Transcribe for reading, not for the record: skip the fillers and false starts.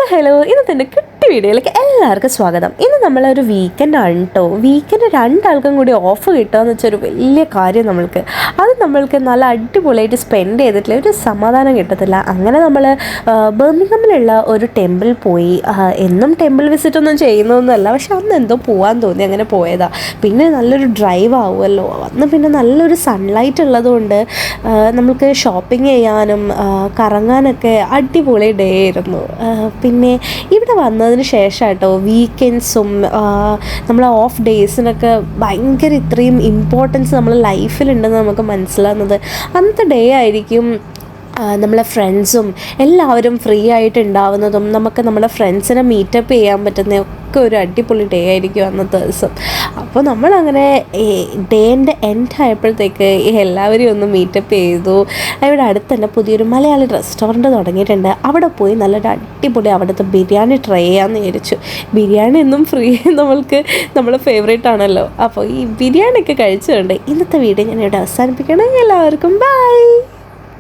Hello ഇന്നത്തെ എൻ്റെ കുട്ടി വീഡിയോയിലേക്ക് എല്ലാവർക്കും സ്വാഗതം. ഇന്ന് നമ്മളൊരു വീക്കെൻഡാണ് കേട്ടോ. വീക്കെൻഡ് രണ്ടാൾക്കും കൂടി ഓഫ് കിട്ടുകയെന്ന് വെച്ചൊരു വലിയ കാര്യം നമ്മൾക്ക്. അത് നമ്മൾക്ക് നല്ല അടിപൊളിയായിട്ട് സ്പെൻഡ് ചെയ്തിട്ടില്ല ഒരു സമാധാനം കിട്ടത്തില്ല. അങ്ങനെ നമ്മൾ ബർമിംഗ്ഹാമിലുള്ള ഒരു ടെമ്പിൾ പോയി. എന്നും ടെമ്പിൾ വിസിറ്റ് ഒന്നും ചെയ്യുന്നതൊന്നുമല്ല, പക്ഷെ അന്ന് എന്തോ പോകാൻ തോന്നി, അങ്ങനെ പോയതാണ്. പിന്നെ നല്ലൊരു ഡ്രൈവ് ആവുമല്ലോ, അന്ന് പിന്നെ നല്ലൊരു സൺലൈറ്റ് ഉള്ളതുകൊണ്ട് നമുക്ക് ഷോപ്പിംഗ് ചെയ്യാനും കറങ്ങാനൊക്കെ അടിപൊളി ഡേ ആയിരുന്നു. പിന്നെ ഇവിടെ വന്നതിന് ശേഷം കേട്ടോ വീക്കെൻഡ്സും നമ്മൾ ഓഫ് ഡേയ്സിനൊക്കെ ഭയങ്കര ഇത്രയും ഇമ്പോർട്ടൻസ് നമ്മളെ ലൈഫിലുണ്ടെന്ന് നമുക്ക് മനസ്സിലാകുന്നത് അന്നത്തെ ഡേ ആയിരിക്കും. നമ്മളെ ഫ്രണ്ട്സും എല്ലാവരും ഫ്രീ ആയിട്ട് ഉണ്ടാവുന്നതും നമുക്ക് നമ്മുടെ ഫ്രണ്ട്സിനെ മീറ്റപ്പ് ചെയ്യാൻ പറ്റുന്ന ഒക്കെ ഒരു അടിപൊളി ഡേ ആയിരിക്കും അന്നത്തെ ദിവസം. അപ്പോൾ നമ്മളങ്ങനെ ഡേൻ്റെ എൻഡ് ആയപ്പോഴത്തേക്ക് എല്ലാവരെയും ഒന്ന് മീറ്റപ്പ് ചെയ്തു. ഇവിടെ അടുത്ത് തന്നെ പുതിയൊരു മലയാളി റെസ്റ്റോറൻറ്റ് തുടങ്ങിയിട്ടുണ്ട്. അവിടെ പോയി നല്ലൊരു അടിപൊളി അവിടുത്തെ ബിരിയാണി ട്രൈ ചെയ്യാമെന്ന് വിചാരിച്ചു. ബിരിയാണി എന്നും ഫ്രീ നമ്മൾക്ക് നമ്മളെ ഫേവറേറ്റ് ആണല്ലോ. അപ്പോൾ ഈ ബിരിയാണിയൊക്കെ കഴിച്ചുകൊണ്ട് ഇന്നത്തെ വീഡിയോ ഞാൻ ഇവിടെ അവസാനിപ്പിക്കണം. എല്ലാവർക്കും ബൈ.